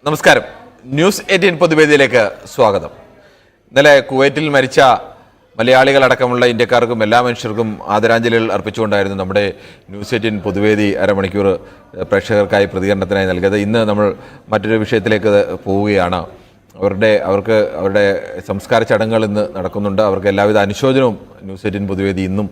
നമസ്കാരം. ന്യൂസ് 18 പൊതുവേദിയിലേക്ക് സ്വാഗതം. ഇന്നലെ കുവൈറ്റിൽ മരിച്ച മലയാളികളടക്കമുള്ള ഇന്ത്യക്കാർക്കും എല്ലാ മനുഷ്യർക്കും ആദരാഞ്ജലികൾ അർപ്പിച്ചുകൊണ്ടായിരുന്നു നമ്മുടെ ന്യൂസ് 18 പൊതുവേദി അരമണിക്കൂർ പ്രേക്ഷകർക്കായി പ്രതികരണത്തിനായി നൽകിയത്. ഇന്ന് നമ്മൾ മറ്റൊരു വിഷയത്തിലേക്ക് പോവുകയാണ്. അവരുടെ സംസ്കാര ചടങ്ങുകൾ ഇന്ന് നടക്കുന്നുണ്ട്. അവർക്ക് എല്ലാവിധ അനുശോചനവും ന്യൂസ് 18 പൊതുവേദി ഇന്നും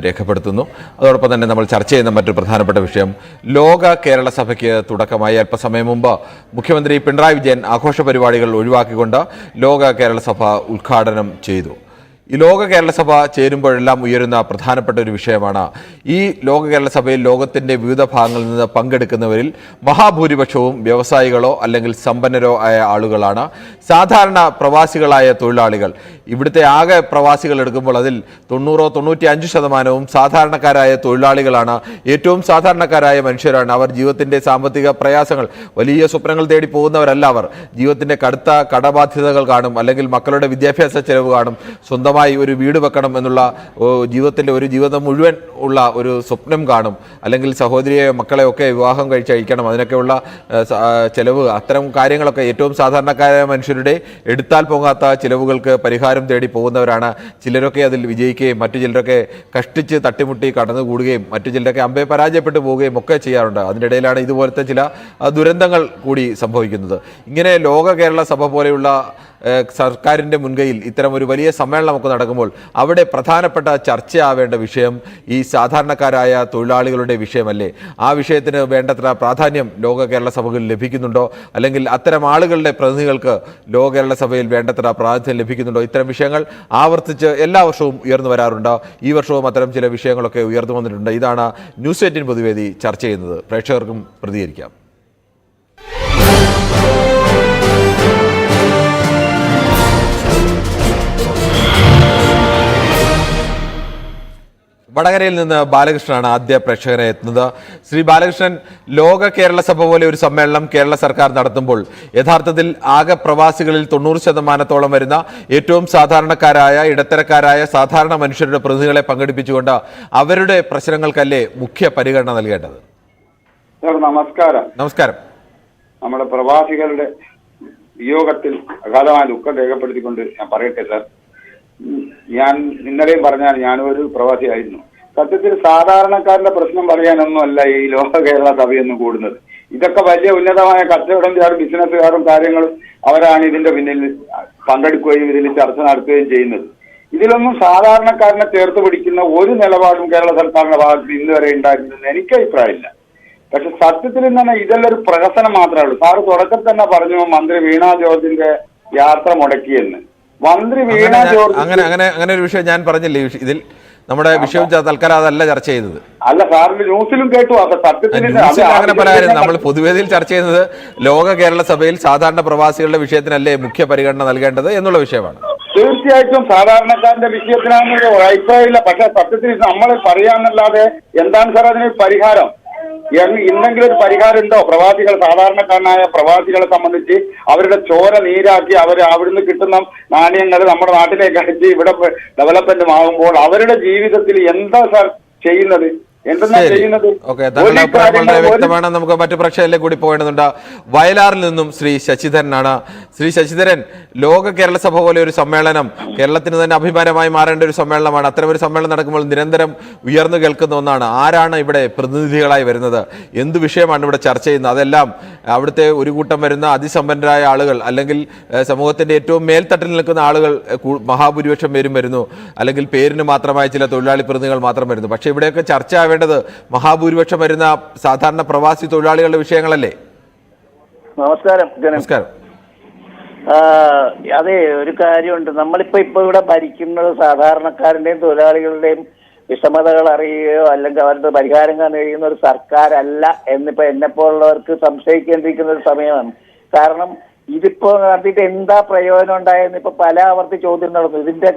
രേഖപ്പെടുത്തുന്നു. അതോടൊപ്പം തന്നെ നമ്മൾ ചർച്ച ചെയ്യുന്ന മറ്റൊരു പ്രധാനപ്പെട്ട വിഷയം, ലോക കേരള സഭയ്ക്ക് തുടക്കമായി അല്പസമയം മുമ്പ് മുഖ്യമന്ത്രി പിണറായി വിജയൻ ആഘോഷ പരിപാടികൾ ഒഴിവാക്കിക്കൊണ്ട് ലോക കേരള സഭ ഉദ്ഘാടനം ചെയ്തു. ഈ ലോക കേരള സഭ ചേരുമ്പോഴെല്ലാം ഉയരുന്ന പ്രധാനപ്പെട്ട ഒരു വിഷയമാണ്, ഈ ലോക കേരള സഭയിൽ ലോകത്തിൻ്റെ വിവിധ ഭാഗങ്ങളിൽ നിന്ന് പങ്കെടുക്കുന്നവരിൽ മഹാഭൂരിപക്ഷവും വ്യവസായികളോ അല്ലെങ്കിൽ സമ്പന്നരോ ആയ ആളുകളാണ്. സാധാരണ പ്രവാസികളായ തൊഴിലാളികൾ, ഇവിടുത്തെ ആകെ പ്രവാസികൾ എടുക്കുമ്പോൾ അതിൽ 90-95% സാധാരണക്കാരായ തൊഴിലാളികളാണ്. ഏറ്റവും സാധാരണക്കാരായ മനുഷ്യരാണ്. അവർ ജീവിതത്തിൻ്റെ സാമ്പത്തിക പ്രയാസങ്ങൾ, വലിയ സ്വപ്നങ്ങൾ തേടി പോകുന്നവരല്ല. അവർ ജീവിതത്തിൻ്റെ കടുത്ത കടബാധ്യതകൾ കാണും, അല്ലെങ്കിൽ മക്കളുടെ വിദ്യാഭ്യാസ ചെലവ് കാണും, സ്വന്തമായി ഒരു വീട് വെക്കണം എന്നുള്ള ജീവിതത്തിൻ്റെ ഒരു ജീവിതം മുഴുവൻ ഉള്ള ഒരു സ്വപ്നം കാണും, അല്ലെങ്കിൽ സഹോദരിയെ മക്കളെയൊക്കെ വിവാഹം കഴിച്ചയക്കണം, അതിനൊക്കെയുള്ള ചെലവ്, അത്തരം കാര്യങ്ങളൊക്കെ ഏറ്റവും സാധാരണക്കാരായ മനുഷ്യരുടെ എടുത്താൽ പോകാത്ത ചിലവുകൾക്ക് പരിഹാരം തേടി പോകുന്നവരാണ്. ചിലരൊക്കെ അതിൽ വിജയിക്കുകയും മറ്റു ചിലരൊക്കെ കഷ്ടിച്ച് തട്ടിമുട്ടി കടന്നുകൂടുകയും മറ്റു ചിലരൊക്കെ അമ്പെ പരാജയപ്പെട്ടു പോവുകയും ഒക്കെ ചെയ്യാറുണ്ട്. അതിനിടയിലാണ് ഇതുപോലത്തെ ചില ദുരന്തങ്ങൾ കൂടി സംഭവിക്കുന്നത്. ഇങ്ങനെ ലോക കേരള സഭ പോലെയുള്ള സർക്കാരിൻ്റെ മുൻകൈയിൽ ഇത്തരം ഒരു വലിയ സമ്മേളനമൊക്കെ നടക്കുമ്പോൾ അവിടെ പ്രധാനപ്പെട്ട ചർച്ചയാവേണ്ട വിഷയം ഈ സാധാരണക്കാരായ തൊഴിലാളികളുടെ വിഷയമല്ലേ? ആ വിഷയത്തിന് വേണ്ടത്ര പ്രാധാന്യം ലോക കേരള സഭകളിൽ ലഭിക്കുന്നുണ്ടോ? അല്ലെങ്കിൽ അത്തരം ആളുകളുടെ പ്രതിനിധികൾക്ക് ലോക കേരള സഭയിൽ വേണ്ടത്ര പ്രാധാന്യം ലഭിക്കുന്നുണ്ടോ? ഇത്തരം വിഷയങ്ങൾ ആവർത്തിച്ച് എല്ലാ വർഷവും ഉയർന്നു വരാറുണ്ട്. ഈ വർഷവും അത്തരം ചില വിഷയങ്ങളൊക്കെ ഉയർന്നു വന്നിട്ടുണ്ട്. ഇതാണ് ന്യൂസ് 18 പൊതുവേദി ചർച്ച ചെയ്യുന്നത്. പ്രേക്ഷകർക്കും പ്രതികരിക്കാം. വടകരയിൽ നിന്ന് ബാലകൃഷ്ണനാണ് ആദ്യ പ്രേക്ഷകരെ എത്തുന്നത്. ശ്രീ ബാലകൃഷ്ണൻ, ലോക കേരള സഭ പോലെ ഒരു സമ്മേളനം കേരള സർക്കാർ നടത്തുമ്പോൾ യഥാർത്ഥത്തിൽ ആകെ പ്രവാസികളിൽ 90% വരുന്ന ഏറ്റവും സാധാരണക്കാരായ ഇടത്തരക്കാരായ സാധാരണ മനുഷ്യരുടെ പ്രതിനിധികളെ പങ്കെടുപ്പിച്ചുകൊണ്ട് അവരുടെ പ്രശ്നങ്ങൾക്കല്ലേ മുഖ്യ പരിഗണന നൽകേണ്ടത്? നമസ്കാരം. നമസ്കാരം. നമ്മുടെ പ്രവാസികളുടെ വിയോഗത്തിൽ അഗാധമായ ദുഃഖം രേഖപ്പെടുത്തിക്കൊണ്ട് ഞാൻ പറയട്ടെ സാർ, ഞാൻ ഇന്നലെയും പറഞ്ഞാൽ ഞാനൊരു പ്രവാസിയായിരുന്നു. സത്യത്തിൽ സാധാരണക്കാരുടെ പ്രശ്നം പറയാനൊന്നുമല്ല ഈ ലോക കേരള സഭയൊന്നും കൂടുന്നത്. ഇതൊക്കെ വലിയ ഉന്നതമായ കച്ചവടക്കാരും ബിസിനസ്സുകാരും കാര്യങ്ങളും അവരാണ് ഇതിന്റെ പിന്നിൽ പങ്കെടുക്കുകയും ഇതിൽ ചർച്ച നടത്തുകയും ചെയ്യുന്നത്. ഇതിലൊന്നും സാധാരണക്കാരനെ ചേർത്ത് പിടിക്കുന്ന ഒരു നിലപാടും കേരള സർക്കാരിന്റെ ഭാഗത്ത് ഇന്ന് വരെ ഉണ്ടായിരുന്നെന്ന് എനിക്ക് അഭിപ്രായമില്ല. പക്ഷെ സത്യത്തിൽ തന്നെ ഇതെല്ലാം ഒരു പ്രഹസനം മാത്രമേ ഉള്ളൂ. സാറ് തുടക്കത്തിൽ തന്നെ പറഞ്ഞു മന്ത്രി വീണ ജോർജിന്റെ യാത്ര മുടക്കിയെന്ന്. മന്ത്രി വീണ ജോർജ് അങ്ങനെ ഒരു വിഷയം ഞാൻ പറഞ്ഞില്ലേ ഇതിൽ. നമ്മുടെ വിഷയം തൽക്കാലം അതല്ല ചർച്ച ചെയ്തത്. അല്ല സാറിന്റെ ന്യൂസിലും കേട്ടു. സത്യത്തിൽ അങ്ങനെ പല കാര്യം നമ്മൾ പൊതുവേദിയിൽ ചർച്ച ചെയ്യുന്നത് ലോക കേരള സഭയിൽ സാധാരണ പ്രവാസികളുടെ വിഷയത്തിനല്ലേ മുഖ്യ പരിഗണന നൽകേണ്ടത് എന്നുള്ള വിഷയമാണ്. തീർച്ചയായിട്ടും സാധാരണക്കാരന്റെ വിഷയത്തിനാണെന്ന് അഭിപ്രായമില്ല. പക്ഷെ സത്യത്തിൽ നമ്മൾ പറയാന്നല്ലാതെ എന്താണ് സാർ അതിനൊരു പരിഹാരം? ഇന്നെങ്കിലും ഒരു പരിഹാരം ഉണ്ടോ? പ്രവാസികൾ, സാധാരണക്കാരനായ പ്രവാസികളെ സംബന്ധിച്ച് അവരുടെ ചോര നീരാക്കി അവിടുന്ന് കിട്ടുന്ന നാണയങ്ങൾ നമ്മുടെ നാട്ടിലേക്ക് അയച്ച് ഇവിടെ ഡെവലപ്മെന്റ് ആകുമ്പോൾ അവരുടെ ജീവിതത്തിൽ എന്താ സാർ ചെയ്യുന്നത്? വ്യക്തമാണ്. നമുക്ക് മറ്റു പ്രേക്ഷകരിലേക്ക് കൂടി പോകേണ്ടതുണ്ട്. വയലാറിൽ നിന്നും ശ്രീ ശശിധരനാണ്. ശ്രീ ശശിധരൻ, ലോക കേരള സഭ പോലെ ഒരു സമ്മേളനം കേരളത്തിന് തന്നെ അഭിമാനമായി മാറേണ്ട ഒരു സമ്മേളനമാണ്. അത്തരം ഒരു സമ്മേളനം നടക്കുമ്പോൾ നിരന്തരം ഉയർന്നു കേൾക്കുന്ന ഒന്നാണ്, ആരാണ് ഇവിടെ പ്രതിനിധികളായി വരുന്നത്, എന്ത് വിഷയമാണ് ഇവിടെ ചർച്ച ചെയ്യുന്നത്? അതെല്ലാം അവിടുത്തെ ഒരു കൂട്ടം വരുന്ന അതിസമ്പന്നരായ ആളുകൾ, അല്ലെങ്കിൽ സമൂഹത്തിന്റെ ഏറ്റവും മേൽത്തട്ടിൽ നിൽക്കുന്ന ആളുകൾ മഹാഭൂരിപക്ഷം പേരും വരുന്നു, അല്ലെങ്കിൽ പേരിന് മാത്രമായ ചില തൊഴിലാളി പ്രതിനിധികൾ മാത്രം വരുന്നു. പക്ഷെ ഇവിടെയൊക്കെ ചർച്ച വേണ്ടത് മഹാഭൂരിപക്ഷം വരുന്ന സാധാരണ പ്രവാസി തൊഴിലാളികളുടെ വിഷയങ്ങളല്ലേ? നമസ്കാരം. നമസ്കാരം. അതെ, ഒരു കാര്യമുണ്ട്. നമ്മളിപ്പോ ഇവിടെ ഭരിക്കുന്നത് സാധാരണക്കാരന്റെയും തൊഴിലാളികളുടെയും വിഷമതകൾ അറിയുകയോ അല്ലെങ്കിൽ അവരുടെ പരിഹാരം കാണാൻ കഴിയുന്ന ഒരു സർക്കാരല്ല എന്നിപ്പോ എന്നെപ്പോലുള്ളവർക്ക് സംശയിക്കേണ്ടിയിരിക്കുന്ന ഒരു സമയമാണ്. കാരണം ഇതിപ്പോ നടത്തിയിട്ട് എന്താ പ്രയോജനം ഉണ്ടായെന്ന് ഇപ്പൊ പല ആവർത്തി ചോദ്യം നടന്നു. ഇതിന്റെ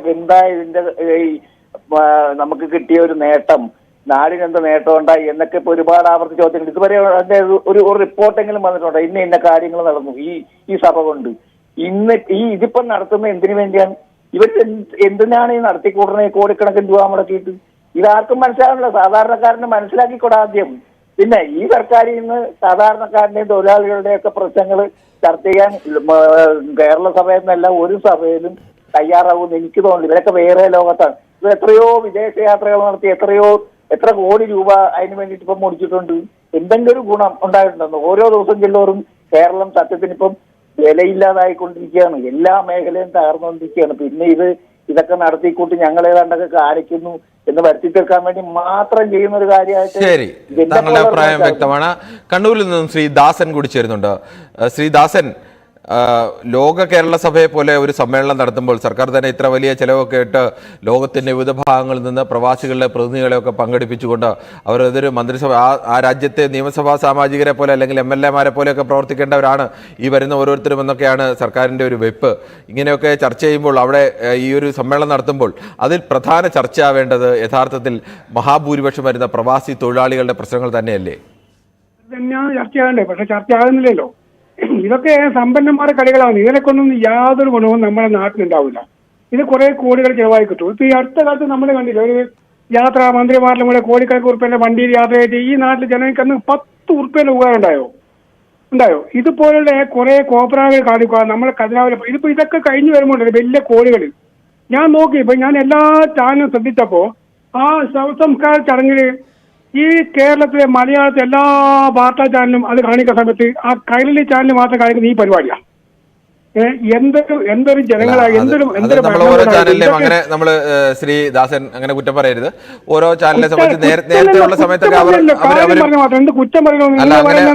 നമുക്ക് കിട്ടിയ ഒരു നേട്ടം, നാടിനെന്ത് നേട്ടം ഉണ്ടായി എന്നൊക്കെ ഇപ്പൊ ഒരുപാട് ആവർത്തി ചോദ്യങ്ങൾ ഇതുവരെ അതിന്റെ ഒരു റിപ്പോർട്ടെങ്കിലും വന്നിട്ടുണ്ടോ? ഇന്ന കാര്യങ്ങൾ നടന്നു ഈ സഭ കൊണ്ട്. ഇതിപ്പോ നടത്തുന്നത് എന്തിനു വേണ്ടിയാണ്? ഇവർക്ക് എന്തിനാണ് ഈ നടത്തിക്കൂടുന്നത്? കോടിക്കണക്കിന് രൂപ മുടക്കിയിട്ട് ഇതാർക്കും മനസ്സിലാവില്ല. സാധാരണക്കാരന് മനസ്സിലാക്കിക്കൂടാ. ആദ്യം പിന്നെ ഈ സർക്കാരിൽ നിന്ന് സാധാരണക്കാരന്റെയും തൊഴിലാളികളുടെയും ഒക്കെ പ്രശ്നങ്ങൾ ചർച്ച ചെയ്യാൻ കേരള സഭയിൽ നിന്നല്ല ഒരു സഭയിലും തയ്യാറാവുമെന്ന് എനിക്ക് തോന്നുന്നു. ഇവരൊക്കെ വേറെ ലോകത്താണ്. ഇത് എത്രയോ വിദേശയാത്രകൾ നടത്തി എത്ര കോടി രൂപ അതിന് വേണ്ടിയിട്ട് ഇപ്പം മുടിച്ചിട്ടുണ്ട്. എന്തെങ്കിലും ഒരു ഗുണം ഉണ്ടായിട്ടുണ്ടെന്ന് ഓരോ ദിവസം ചെല്ലോറും കേരളം സത്യത്തിന് ഇപ്പം വിലയില്ലാതായിക്കൊണ്ടിരിക്കുകയാണ്. എല്ലാ മേഖലയും തകർന്നുകൊണ്ടിരിക്കുകയാണ്. പിന്നെ ഇതൊക്കെ നടത്തിക്കൂട്ടി ഞങ്ങൾ ഏതാണ്ടൊക്കെ കാണിക്കുന്നു എന്ന് വരുത്തി തീർക്കാൻ വേണ്ടി മാത്രം ചെയ്യുന്ന ഒരു കാര്യമായിട്ട്. ശരി, താങ്കളുടെ അഭിപ്രായം വ്യക്തമാണ്. കണ്ണൂരിൽ നിന്നും ശ്രീ ദാസൻ കൂടി ചേരുന്നുണ്ട്. ശ്രീ ദാസൻ, ലോക കേരള സഭയെ പോലെ ഒരു സമ്മേളനം നടത്തുമ്പോൾ സർക്കാർ തന്നെ ഇത്ര വലിയ ചെലവൊക്കെ ഇട്ട് ലോകത്തിന്റെ വിവിധ ഭാഗങ്ങളിൽ നിന്ന് പ്രവാസികളുടെ പ്രതിനിധികളെയൊക്കെ പങ്കെടുപ്പിച്ചുകൊണ്ട് അവർ ഇതൊരു മന്ത്രിസഭ ആ രാജ്യത്തെ നിയമസഭാ സാമാജികരെ പോലെ അല്ലെങ്കിൽ MLA-മാരെ പോലെയൊക്കെ പ്രവർത്തിക്കേണ്ടവരാണ് ഈ വരുന്ന ഓരോരുത്തരും എന്നൊക്കെയാണ് സർക്കാരിൻ്റെ ഒരു വെപ്പ്. ഇങ്ങനെയൊക്കെ ചർച്ച ചെയ്യുമ്പോൾ അവിടെ ഈ ഒരു സമ്മേളനം നടത്തുമ്പോൾ അതിൽ പ്രധാന ചർച്ചയാവേണ്ടത് യഥാർത്ഥത്തിൽ മഹാഭൂരിപക്ഷം വരുന്ന പ്രവാസി തൊഴിലാളികളുടെ പ്രശ്നങ്ങൾ തന്നെയല്ലേ? തന്നെയാണ് ചർച്ചയാകേണ്ടത്. പക്ഷെ ചർച്ചയാകുന്നില്ലല്ലോ. ഇതൊക്കെ സമ്പന്നന്മാരുടെ കളികളാണ്. ഇതിനൊക്കൊന്നും യാതൊരു ഗുണവും നമ്മുടെ നാട്ടിലുണ്ടാവില്ല. ഇത് കുറെ കോടികൾ ചെലവായി കിട്ടും. ഇപ്പൊ ഈ അടുത്ത കാലത്ത് നമ്മൾ കണ്ടില്ല, ഒരു യാത്ര മന്ത്രിമാരിലും കൂടെ കോടിക്കണക്കിന് ഉറുപ്പ്യന്റെ വണ്ടിയിൽ യാത്ര ചെയ്ത് ഈ നാട്ടിൽ ജനങ്ങൾക്ക് 10 ഉറുപ്പ്യന്റെ ഉപകാരം ഉണ്ടായോ? ഇതുപോലുള്ള കുറെ കോപ്രാകൾ കാണിക്കുക നമ്മളെ ഖജനാവിലെ. ഇതിപ്പോ ഇതൊക്കെ കഴിഞ്ഞു വരുമ്പോൾ വലിയ കോടികൾ ഞാൻ നോക്കി. ഇപ്പൊ ഞാൻ എല്ലാ ചാനലും ശ്രദ്ധിച്ചപ്പോ ആ ശവസംസ്കാര ചടങ്ങില് ഈ കേരളത്തിലെ മലയാളത്തിലെ എല്ലാ വാർത്താ ചാനലും അത് കാണിക്കുന്ന സമയത്ത് ആ കൈരളി ചാനൽ മാത്രം കാണിക്കുന്ന ഈ പരിപാടിയാണ്. എന്തൊരു ജനങ്ങളായി ഓരോ ചാനലിലെയും അങ്ങനെ നമ്മൾ ശ്രീ ദാസൻ അങ്ങനെ കുറ്റം പറയരുത്. ഓരോ ചാനലിനെ സംബന്ധിച്ച് നേരത്തെയുള്ള സമയത്തൊക്കെ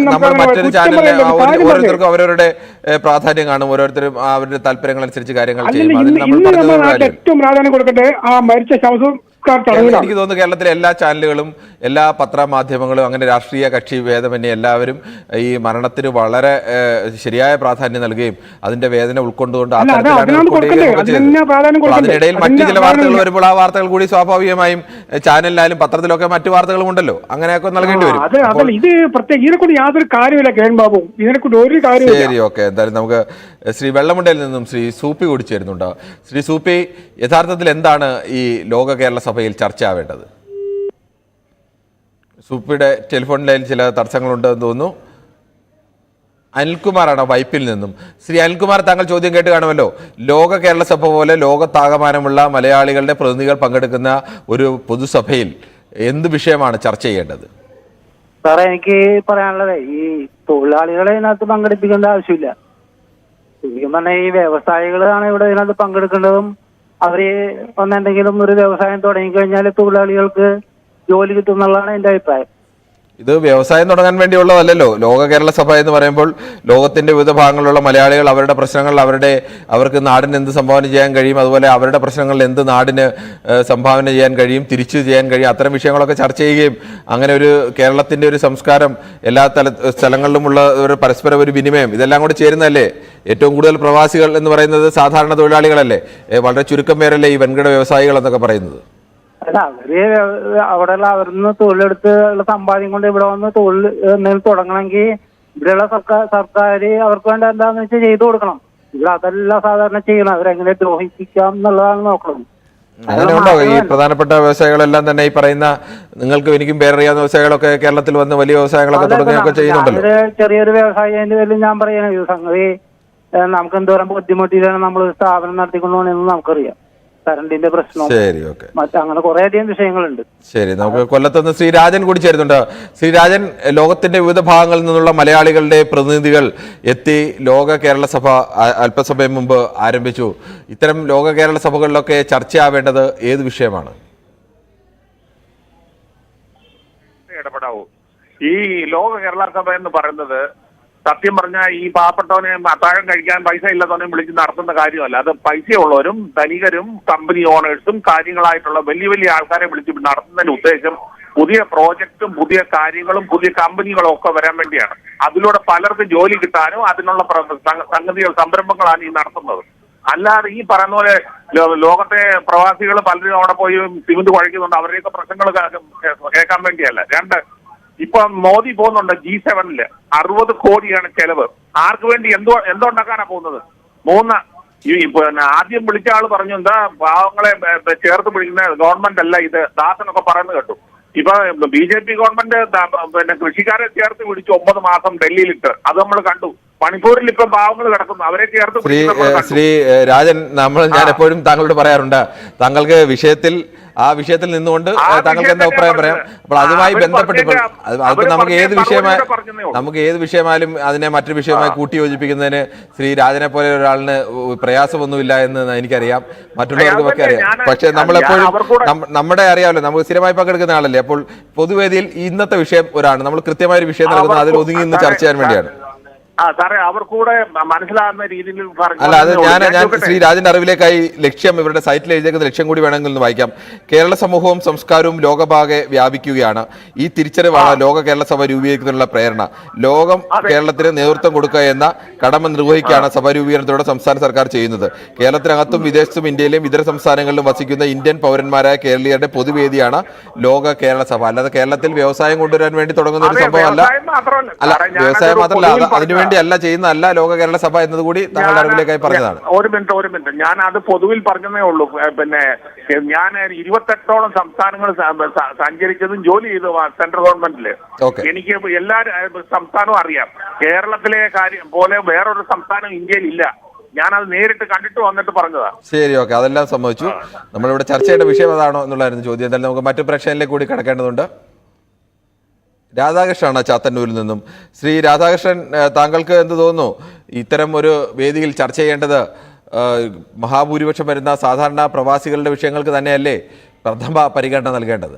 നമ്മൾ മറ്റൊരു ചാനലിലെ ഓരോരുത്തർക്കും അവരവരുടെ പ്രാധാന്യം കാണും. ഓരോരുത്തരും അവരുടെ താല്പര്യങ്ങൾ അനുസരിച്ച് കാര്യങ്ങൾ ചെയ്യും. ഏറ്റവും പ്രാധാന്യം കൊടുക്കട്ടെ ആ മരിച്ച ശവസം. എനിക്ക് തോന്നുന്നു കേരളത്തിലെ എല്ലാ ചാനലുകളും എല്ലാ പത്രമാധ്യമങ്ങളും അങ്ങനെ രാഷ്ട്രീയ കക്ഷി ഭേദമന്യേ എല്ലാവരും ഈ മരണത്തിന് വളരെ ശരിയായ പ്രാധാന്യം നൽകുകയും അതിന്റെ വേദന ഉൾക്കൊണ്ടുകൊണ്ട് അതിനിടയിൽ മറ്റു ചില വാർത്തകൾ വരുമ്പോൾ ആ വാർത്തകൾ കൂടി സ്വാഭാവികമായും ചാനലിലായാലും പത്രത്തിലൊക്കെ മറ്റു വാർത്തകളും ഉണ്ടല്ലോ, അങ്ങനെയൊക്കെ നൽകേണ്ടി വരും. ഇത് ഇതിനെക്കൊണ്ട് യാതൊരു കാര്യമില്ല കേരൻ ബാബു, ഇതിനെക്കൊണ്ട് ഒരു കാര്യം. ശരി, ഓക്കെ. എന്തായാലും നമുക്ക് ശ്രീ വെള്ളമുണ്ടയിൽ നിന്നും ശ്രീ സൂപ്പി കൂടി ചേരുന്നുണ്ട്. ശ്രീ സൂപ്പി, യഥാർത്ഥത്തിൽ എന്താണ് ഈ ലോക കേരള സഭയിൽ ചർച്ചയാവേണ്ടത്? സൂപ്പിയുടെ ടെലിഫോൺ ലൈനിൽ ചില തടസ്സങ്ങളുണ്ടെന്ന് തോന്നുന്നു. അനിൽകുമാറാണ് വൈപ്പിൽ നിന്നും. ശ്രീ അനിൽകുമാർ, താങ്കൾ ചോദ്യം കേട്ട് കാണുമല്ലോ. ലോക കേരള സഭ പോലെ ലോകത്താകമാനമുള്ള മലയാളികളുടെ പ്രതിനിധികൾ പങ്കെടുക്കുന്ന ഒരു പൊതുസഭയിൽ എന്ത് വിഷയമാണ് ചർച്ച ചെയ്യേണ്ടത്? സാറേ, എനിക്ക് പറയാനുള്ളത് ഈ തൊഴിലാളികളെ ഇതിനകത്ത് പങ്കെടുപ്പിക്കേണ്ട ആവശ്യമില്ല. ശരിക്കും പറഞ്ഞാൽ ഈ വ്യവസായികളാണ് ഇവിടെ ഇതിനകത്ത് പങ്കെടുക്കേണ്ടതും. അവര് ഒന്നെന്തെങ്കിലും ഒരു വ്യവസായം തുടങ്ങിക്കഴിഞ്ഞാൽ തൊഴിലാളികൾക്ക് ജോലി കിട്ടും എന്നുള്ളതാണ് എന്റെ അഭിപ്രായം. ഇത് വ്യവസായം തുടങ്ങാൻ വേണ്ടിയുള്ളതല്ലോ. ലോക കേരള സഭ എന്ന് പറയുമ്പോൾ ലോകത്തിന്റെ വിവിധ ഭാഗങ്ങളിലുള്ള മലയാളികൾ അവരുടെ പ്രശ്നങ്ങൾ അവർക്ക് നാടിന് എന്ത് സംഭാവന ചെയ്യാൻ കഴിയും, അതുപോലെ അവരുടെ പ്രശ്നങ്ങളിൽ എന്ത് നാടിന് സംഭാവന ചെയ്യാൻ കഴിയും, തിരിച്ചു ചെയ്യാൻ കഴിയും, അത്തരം വിഷയങ്ങളൊക്കെ ചർച്ച ചെയ്യുകയും അങ്ങനെ ഒരു കേരളത്തിന്റെ ഒരു സംസ്കാരം എല്ലാ സ്ഥലങ്ങളിലുമുള്ള ഒരു പരസ്പര ഒരു വിനിമയം ഇതെല്ലാം കൂടി ചേരുന്നതല്ലേ? ഏറ്റവും കൂടുതൽ പ്രവാസികൾ എന്ന് പറയുന്നത് സാധാരണ തൊഴിലാളികളല്ലേ? വളരെ ചുരുക്കം പേരല്ലേ ഈ വൻകിട വ്യവസായികൾ എന്നൊക്കെ പറയുന്നത്? അല്ല, അവര് അവിടെയുള്ള അവരിന്ന് തൊഴിലെടുത്ത് സമ്പാദ്യം കൊണ്ട് ഇവിടെ വന്ന് തൊഴിൽ എന്തെങ്കിലും തുടങ്ങണമെങ്കിൽ ഇവിടെയുള്ള സർക്കാർ അവർക്ക് വേണ്ട എന്താന്ന് വെച്ചാൽ ചെയ്തു കൊടുക്കണം. ഇവിടെ അതല്ല സാധാരണ ചെയ്യണം. അവരെങ്ങനെ ദ്രോഹിപ്പിക്കാം എന്നുള്ളതാണ് നോക്കണം. അങ്ങനെ ഉണ്ടോ? ഈ പ്രധാനപ്പെട്ട വ്യവസായികളെല്ലാം തന്നെ ഈ പറയുന്ന നിങ്ങൾക്കും എനിക്കും പേരറിയാവുന്ന വ്യവസായികളൊക്കെ കേരളത്തിൽ വന്ന് വലിയ വ്യവസായങ്ങളൊക്കെ തുടങ്ങുകയൊക്കെ ചെയ്യുന്നുണ്ടല്ലോ. ചെറിയൊരു വ്യവസായത്തിന്റെ പേരിൽ ഞാൻ പറയണ ഇത് സംഗതി നമുക്ക് എന്തോരം ബുദ്ധിമുട്ടിയിലാണ് നമ്മൾ സ്ഥാപനം നടത്തിക്കൊണ്ടുപോകണമെന്ന് നമുക്കറിയാം. കറണ്ടിന്റെ പ്രശ്നം, ശരി, ഓക്കെ, അങ്ങനെ കുറെ അധികം വിഷയങ്ങളുണ്ട്. ശരി, നമുക്ക് കൊല്ലത്തുനിന്ന് ശ്രീരാജൻ കൂടി ചേരുന്നുണ്ട്. ശ്രീരാജൻ, ലോകത്തിന്റെ വിവിധ ഭാഗങ്ങളിൽ നിന്നുള്ള മലയാളികളുടെ പ്രതിനിധികൾ എത്തി ലോക കേരള സഭ അല്പസമയം മുമ്പ് ആരംഭിച്ചു. ഇത്തരം ലോക കേരള സഭകളിലൊക്കെ ചർച്ചയാവേണ്ടത് ഏത് വിഷയമാണ്? ഇടപെടാവൂ. ഈ ലോക കേരള സഭ എന്ന് പറയുന്നത് സത്യം പറഞ്ഞാൽ ഈ പാവപ്പെട്ടവനെ അത്താഴം കഴിക്കാൻ പൈസ ഇല്ലാത്തവനെ വിളിച്ച് നടത്തുന്ന കാര്യമല്ല. അത് പൈസയുള്ളവരും ധനികരും കമ്പനി ഓണേഴ്സും കാര്യങ്ങളായിട്ടുള്ള വലിയ വലിയ ആൾക്കാരെ വിളിച്ച് നടത്തുന്നതിന്റെ ഉദ്ദേശം പുതിയ പ്രോജക്റ്റും പുതിയ കാര്യങ്ങളും പുതിയ കമ്പനികളും ഒക്കെ വരാൻ വേണ്ടിയാണ്. അതിലൂടെ പലർക്കും ജോലി കിട്ടാനും അതിനുള്ള സംഗതികൾ സംരംഭങ്ങളാണ് ഈ നടത്തുന്നത്. അല്ലാതെ ഈ പറയുന്ന പോലെ ലോകത്തെ പ്രവാസികൾ പലരും അവിടെ പോയി സിമന്റ് കുഴയ്ക്കുന്നുണ്ട്. അവരുടെയൊക്കെ പ്രശ്നങ്ങൾ കേൾക്കാൻ വേണ്ടിയല്ല. രണ്ട്, ഇപ്പൊ മോദി പോകുന്നുണ്ട് G7-ല് 60 കോടിയാണ് ചെലവ്. ആർക്ക് വേണ്ടി എന്തുണ്ടാക്കാനാ പോകുന്നത്? 3, പിന്നെ ആദ്യം വിളിച്ച ആള് പറഞ്ഞു എന്താ പാവങ്ങളെ ചേർത്ത് പിടിക്കുന്ന ഗവൺമെന്റ് അല്ല ഇത്, ദാസനൊക്കെ പറയുന്നത് കേട്ടു. ഇപ്പൊ BJP ഗവൺമെന്റ് പിന്നെ കൃഷിക്കാരെ ചേർത്ത് പിടിച്ച് 9 മാസം ഡൽഹിയിലിട്ട് അത് നമ്മൾ കണ്ടു. മണിപ്പൂരിൽ ഇപ്പൊ പാവങ്ങൾ കിടക്കുന്നു, അവരെ ചേർത്ത് ശ്രീ രാജൻ, ഞാൻ എപ്പോഴും താങ്കളോട് പറയാറുണ്ട്, താങ്കൾക്ക് ആ വിഷയത്തിൽ നിന്നുകൊണ്ട് താങ്കൾക്ക് എന്താ അഭിപ്രായം പറയാം. അപ്പോൾ അതുമായി ബന്ധപ്പെട്ട് നമുക്ക് ഏത് വിഷയമായാലും അതിനെ മറ്റൊരു വിഷയമായി കൂട്ടിയോജിപ്പിക്കുന്നതിന് ശ്രീ രാജനെ പോലെ ഒരാളിന് പ്രയാസമൊന്നുമില്ല എന്ന് എനിക്കറിയാം, മറ്റുള്ളവർക്കുമൊക്കെ അറിയാം. പക്ഷെ നമ്മളെപ്പോഴും നമ്മുടെ അറിയാമല്ലോ, നമുക്ക് സ്ഥിരമായി പങ്കെടുക്കുന്ന ആളല്ലേ. അപ്പോൾ പൊതുവേദിയിൽ ഇന്നത്തെ വിഷയം നമ്മൾ കൃത്യമായ ഒരു വിഷയം നൽകുന്നത് അതിൽ ഒതുങ്ങി ഇന്ന് ചർച്ച ചെയ്യാൻ വേണ്ടിയാണ്. സാറേ, അവർ കൂടെ മനസ്സിലാകുന്ന രീതിയിൽ അല്ല, അത് ഞാൻ ശ്രീ രാജന്റെ അറിവിലേക്കായി ലക്ഷ്യം, ഇവരുടെ സൈറ്റിൽ എഴുതിയേക്കുന്ന ലക്ഷ്യം കൂടി വേണമെങ്കിൽ ഒന്ന് വായിക്കാം. കേരള സമൂഹവും സംസ്കാരവും ലോകഭാഗെ വ്യാപിക്കുകയാണ്. ഈ തിരിച്ചറിവാണ് ലോക കേരള സഭ രൂപീകരിക്കുന്നതിനുള്ള പ്രേരണ. ലോകം കേരളത്തിന് നേതൃത്വം കൊടുക്കുക എന്ന കടമ നിർവഹിക്കുകയാണ് സഭ രൂപീകരണത്തോടെ സംസ്ഥാന സർക്കാർ ചെയ്യുന്നത്. കേരളത്തിനകത്തും വിദേശത്തും ഇന്ത്യയിലെയും ഇതര സംസ്ഥാനങ്ങളിലും വസിക്കുന്ന ഇന്ത്യൻ പൗരന്മാരായ കേരളീയരുടെ പൊതുവേദിയാണ് ലോക കേരള സഭ. അല്ലാതെ കേരളത്തിൽ വ്യവസായം കൊണ്ടുവരാൻ വേണ്ടി തുടങ്ങുന്ന ഒരു സംഭവമല്ല. അല്ല, വ്യവസായം മാത്രമല്ല, അതിനുവേണ്ടി അല്ല ചെയ്യുന്നതല്ല ലോക കേരള സഭ എന്നതുകൂടി താങ്കളുടെ അറിവിലേക്കായി പറഞ്ഞതാണ്. ഒരു മിനിറ്റ്, ഞാൻ അത് പൊതുവിൽ പറഞ്ഞതേ ഉള്ളൂ. പിന്നെ ഞാൻ 28ഓളം സംസ്ഥാനങ്ങൾ സഞ്ചരിച്ചതും ജോലി ചെയ്തു സെൻട്രൽ ഗവൺമെന്റില്. എനിക്ക് എല്ലാ സംസ്ഥാനവും അറിയാം. കേരളത്തിലെ കാര്യം പോലെ വേറൊരു സംസ്ഥാനം ഇന്ത്യയിൽ ഇല്ല. ഞാനത് നേരിട്ട് കണ്ടിട്ട് വന്നിട്ട് പറഞ്ഞതാ. ശരി, ഓക്കെ, അതെല്ലാം സമ്മതിച്ചു. നമ്മളിവിടെ ചർച്ച ചെയ്യേണ്ട വിഷയം അതാണോ എന്നുള്ളതായിരുന്നു ചോദ്യം. എന്തായാലും നമുക്ക് മറ്റു പ്രേക്ഷകരിലേക്ക് കൂടി കടക്കേണ്ടതുണ്ട്. രാധാകൃഷ്ണനാണ് ചാത്തന്നൂരിൽ നിന്നും. ശ്രീ രാധാകൃഷ്ണൻ, താങ്കൾക്ക് എന്ത് തോന്നുന്നു, ഇത്തരം ഒരു വേദിയിൽ ചർച്ച ചെയ്യേണ്ടത് മഹാഭൂരിപക്ഷം വരുന്ന സാധാരണ പ്രവാസികളുടെ വിഷയങ്ങൾക്ക് തന്നെയല്ലേ പ്രഥമ പരിഗണന നൽകേണ്ടത്?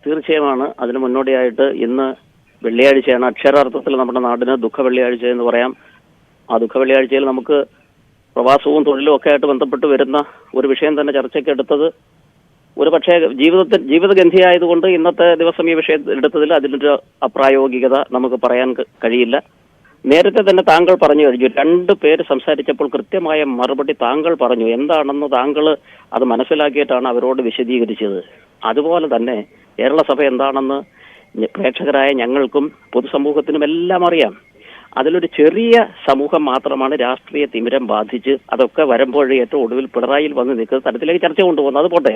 തീർച്ചയായുമാണ്. അതിന് മുന്നോടിയായിട്ട് ഇന്ന് വെള്ളിയാഴ്ചയാണ്. അക്ഷരാർത്ഥത്തിൽ നമ്മുടെ നാടിന് ദുഃഖ വെള്ളിയാഴ്ച എന്ന് പറയാം. ആ ദുഃഖ വെള്ളിയാഴ്ചയിൽ നമുക്ക് പ്രവാസവും തൊഴിലും ഒക്കെ ആയിട്ട് ബന്ധപ്പെട്ട് വരുന്ന ഒരു വിഷയം തന്നെ ചർച്ചയ്ക്ക് എടുത്തത് ഒരു പക്ഷേ ജീവിതഗന്ധിയായതുകൊണ്ട് ഇന്നത്തെ ദിവസം ഈ വിഷയം എടുത്തതിൽ അതിലൊരു അപ്രായോഗികത നമുക്ക് പറയാൻ കഴിയില്ല. നേരത്തെ തന്നെ താങ്കൾ പറഞ്ഞു കഴിഞ്ഞു, 2 പേര് സംസാരിച്ചപ്പോൾ കൃത്യമായ മറുപടി താങ്കൾ പറഞ്ഞു. എന്താണെന്ന് താങ്കൾ അത് മനസ്സിലാക്കിയിട്ടാണ് അവരോട് വിശദീകരിച്ചത്. അതുപോലെ തന്നെ കേരള സഭ എന്താണെന്ന് പ്രേക്ഷകരായ ഞങ്ങൾക്കും പൊതുസമൂഹത്തിനും എല്ലാം അറിയാം. അതിലൊരു ചെറിയ സമൂഹം മാത്രമാണ് രാഷ്ട്രീയ തിമിരം ബാധിച്ച് അതൊക്കെ വരുമ്പോഴേ ഏറ്റവും ഒടുവിൽ പിണറായിയിൽ വന്ന് നിൽക്കുന്ന തരത്തിലേക്ക് ചർച്ച കൊണ്ടുപോകുന്നത്. അത് പോട്ടെ,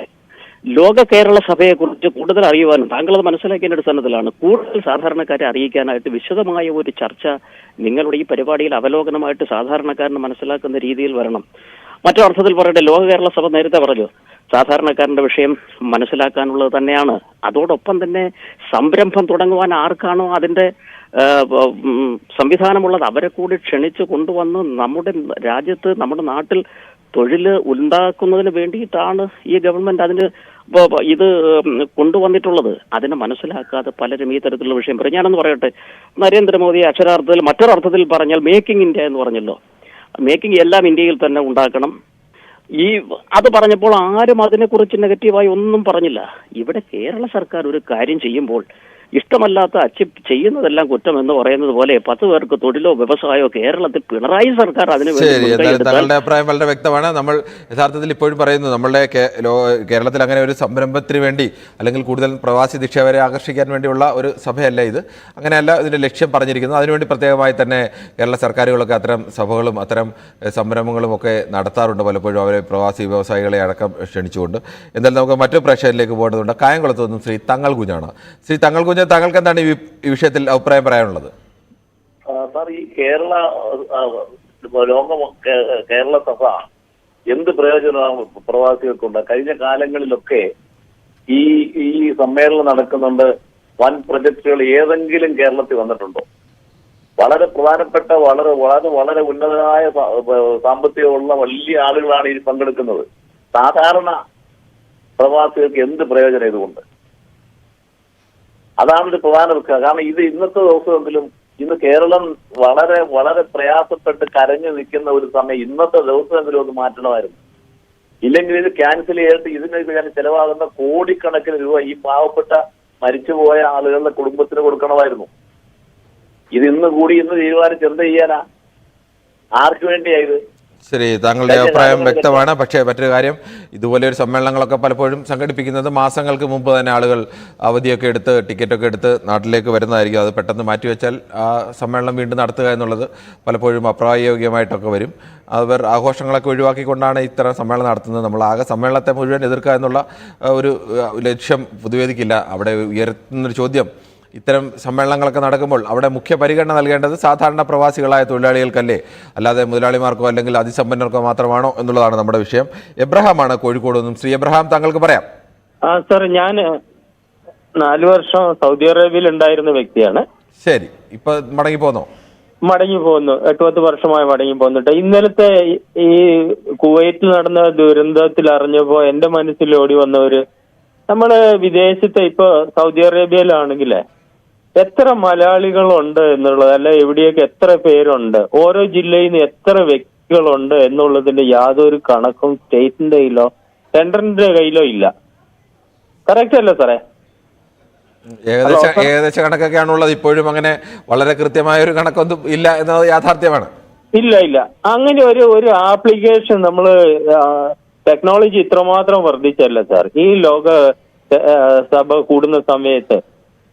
ലോക കേരള സഭയെക്കുറിച്ച് കൂടുതൽ അറിയുവാനും താങ്കളത് മനസ്സിലാക്കിയ അടിസ്ഥാനത്തിലാണ് കൂടുതൽ സാധാരണക്കാരെ അറിയിക്കാനായിട്ട് വിശദമായ ഒരു ചർച്ച നിങ്ങളുടെ ഈ പരിപാടിയിൽ അവലോകനമായിട്ട് സാധാരണക്കാരന് മനസ്സിലാക്കുന്ന രീതിയിൽ വരണം. മറ്റൊരർത്ഥത്തിൽ പറയട്ടെ, ലോക കേരള സഭ നേരത്തെ പറഞ്ഞു സാധാരണക്കാരന്റെ വിഷയം മനസ്സിലാക്കാനുള്ളത് തന്നെയാണ്. അതോടൊപ്പം തന്നെ സംരംഭം തുടങ്ങുവാൻ ആർക്കാണോ അതിന്റെ സംവിധാനമുള്ളത് അവരെ കൂടി ക്ഷണിച്ച് കൊണ്ടുവന്ന് നമ്മുടെ രാജ്യത്ത് നമ്മുടെ നാട്ടിൽ തൊഴിൽ ഉണ്ടാക്കുന്നതിന് വേണ്ടിയിട്ടാണ് ഈ ഗവൺമെന്റ് അതിന് ഇത് കൊണ്ടുവന്നിട്ടുള്ളത്. അതിനെ മനസ്സിലാക്കാതെ പലരും ഈ തരത്തിലുള്ള വിഷയം പറയും. ഞാനൊന്ന് പറയട്ടെ, നരേന്ദ്രമോദി അക്ഷരാർത്ഥത്തിൽ മറ്റൊരർത്ഥത്തിൽ പറഞ്ഞാൽ മേക്കിംഗ് ഇന്ത്യ എന്ന് പറഞ്ഞല്ലോ. മേക്കിംഗ് എല്ലാം ഇന്ത്യയിൽ തന്നെ ഉണ്ടാക്കണം. അത് പറഞ്ഞപ്പോൾ ആരും അതിനെക്കുറിച്ച് നെഗറ്റീവായി ഒന്നും പറഞ്ഞില്ല. ഇവിടെ കേരള സർക്കാർ ഒരു കാര്യം ചെയ്യുമ്പോൾ ഇഷ്ടമല്ലാത്ത ചെയ്യുന്നതെല്ലാം കുറ്റം എന്ന് പറയുന്നത് പോലെ 10 പേർക്ക് തൊഴിലോ വ്യവസായമോ കേരളത്തിൽ പിണറായി സർക്കാർ അതിന് താങ്കളുടെ അഭിപ്രായം വളരെ വ്യക്തമാണ്. നമ്മൾ യഥാർത്ഥത്തിൽ ഇപ്പോഴും പറയുന്നു, നമ്മളുടെ കേരളത്തിൽ അങ്ങനെ ഒരു സംരംഭത്തിന് വേണ്ടി അല്ലെങ്കിൽ കൂടുതൽ പ്രവാസി നിക്ഷേപകരെ ആകർഷിക്കാൻ വേണ്ടിയുള്ള ഒരു സഭയല്ല ഇത്. അങ്ങനെയല്ല ഇതിന്റെ ലക്ഷ്യം പറഞ്ഞിരിക്കുന്നത്. അതിനുവേണ്ടി പ്രത്യേകമായി തന്നെ കേരള സർക്കാരുകളൊക്കെ അത്തരം സഭകളും അത്തരം സംരംഭങ്ങളും ഒക്കെ നടത്താറുണ്ട് പലപ്പോഴും, അവരെ പ്രവാസി വ്യവസായികളെ അടക്കം ക്ഷണിച്ചുകൊണ്ട്. എന്തായാലും നമുക്ക് മറ്റു പ്രേക്ഷകരിലേക്ക് പോകേണ്ടതുണ്ട്. കായംകുളത്ത് നിന്നും ശ്രീ തങ്ങൾ കുഞ്ഞാണ്. ശ്രീ തങ്ങൾ കുഞ്ഞ്, താങ്കൾക്ക് എന്താണ് ഈ വിഷയത്തിൽ അഭിപ്രായം പറയാനുള്ളത്? സാർ, ഈ കേരള സഭ എന്ത് പ്രയോജനമാണ് പ്രവാസികൾക്കുണ്ട്? കഴിഞ്ഞ കാലങ്ങളിലൊക്കെ ഈ സമ്മേളനം നടക്കുന്നുണ്ട്, വൻ പ്രൊജക്ടുകൾ ഏതെങ്കിലും കേരളത്തിൽ വന്നിട്ടുണ്ടോ? വളരെ പ്രധാനപ്പെട്ട വളരെ ഉന്നതമായ സാമ്പത്തികമുള്ള വലിയ ആളുകളാണ് ഇതിൽ പങ്കെടുക്കുന്നത്. സാധാരണ പ്രവാസികൾക്ക് എന്ത് പ്രയോജനം ഇതുകൊണ്ട്? അതാണ് ഒരു പ്രധാന പ്രശ്നം. കാരണം ഇത് ഇന്നത്തെ ദിവസമെങ്കിലും ഇന്ന് കേരളം വളരെ പ്രയാസപ്പെട്ട് കരഞ്ഞു നിൽക്കുന്ന ഒരു സമയം, ഇന്നത്തെ ദിവസമെങ്കിലും ഒന്ന് മാറ്റണമായിരുന്നു. ഇല്ലെങ്കിൽ ഇത് ക്യാൻസൽ ചെയ്തിട്ട് ഇതിന് ചെലവാകുന്ന കോടിക്കണക്കിന് രൂപ ഈ പാവപ്പെട്ട മരിച്ചുപോയ ആളുകളുടെ കുടുംബത്തിന് കൊടുക്കണമായിരുന്നു. ഇത് ഇന്ന് തീരുമാനിച്ച് എന്ത് ചെയ്യാനാ? ആർക്ക് വേണ്ടിയാ ഇത്? ശരി, താങ്കളുടെ അഭിപ്രായം വ്യക്തമാണ്. പക്ഷേ മറ്റൊരു കാര്യം, ഇതുപോലെ ഒരു സമ്മേളനങ്ങളൊക്കെ പലപ്പോഴും സംഘടിപ്പിക്കുന്നത് മാസങ്ങൾക്ക് മുമ്പ് തന്നെ ആളുകൾ അവധിയൊക്കെ എടുത്ത് ടിക്കറ്റൊക്കെ എടുത്ത് നാട്ടിലേക്ക് വരുന്നതായിരിക്കും. അത് പെട്ടെന്ന് മാറ്റിവെച്ചാൽ ആ സമ്മേളനം വീണ്ടും നടത്തുക എന്നുള്ളത് പലപ്പോഴും അപ്രായോഗികമായിട്ടൊക്കെ വരും. അവർ ആഘോഷങ്ങളൊക്കെ ഒഴിവാക്കിക്കൊണ്ടാണ് ഇത്തരം സമ്മേളനം നടത്തുന്നത്. നമ്മൾ ആകെ സമ്മേളനത്തെ മുഴുവൻ എതിർക്കുക എന്നുള്ള ഒരു ലക്ഷ്യം പൊതുവേദിക്കില്ല. അവിടെ ഉയർത്തുന്നൊരു ചോദ്യം, ഇത്തരം സമ്മേളനങ്ങളൊക്കെ നടക്കുമ്പോൾ അവിടെ മുഖ്യ പരിഗണന നൽകേണ്ടത് സാധാരണ പ്രവാസികളായ തൊഴിലാളികൾക്കല്ലേ, അല്ലാതെ മുതലാളിമാർക്കോ അല്ലെങ്കിൽ അതിസമ്പന്നർക്കോ മാത്രമാണോ എന്നുള്ളതാണ് നമ്മുടെ വിഷയം. എബ്രഹാമാണ് കോഴിക്കോട് നിന്നും. ശ്രീ എബ്രഹാം, താങ്കൾക്ക് പറയാം. സാർ, ഞാൻ 4 വർഷം സൗദി അറേബ്യയിൽ ഉണ്ടായിരുന്ന വ്യക്തിയാണ്. ശരി, ഇപ്പൊ മടങ്ങി പോന്നോ? മടങ്ങി പോകുന്നു. 8-10 വർഷമായി മടങ്ങി പോകുന്നുണ്ട്. ഇന്നലത്തെ ഈ കുവൈറ്റിൽ നടന്ന ദുരന്തത്തിൽ അറിഞ്ഞപ്പോ എന്റെ മനസ്സിൽ ഓടി വന്നവര്, നമ്മള് വിദേശത്തെ ഇപ്പൊ സൗദി അറേബ്യയിലാണെങ്കിലേ എത്ര മലയാളികളുണ്ട് എന്നുള്ളത്, അല്ല എവിടെയൊക്കെ എത്ര പേരുണ്ട്, ഓരോ ജില്ലയിൽ നിന്ന് എത്ര വ്യക്തികളുണ്ട് എന്നുള്ളതിന്റെ യാതൊരു കണക്കും സ്റ്റേറ്റിന്റെ കയ്യിലോ സെൻട്രലിന്റെ കയ്യിലോ ഇല്ല. കറക്റ്റ് അല്ലേ സാറേ? ഏകദേശ കണക്കൊക്കെയാണുള്ളത്. ഇപ്പോഴും അങ്ങനെ വളരെ കൃത്യമായ ഒരു കണക്കൊന്നും ഇല്ല എന്നത് യാഥാർത്ഥ്യമാണ്. ഇല്ല. അങ്ങനെ ഒരു ആപ്ലിക്കേഷൻ നമ്മള് ടെക്നോളജി ഇത്രമാത്രം വർദ്ധിച്ചല്ല സാർ. ഈ ലോക സഭ കൂടുന്ന സമയത്ത്,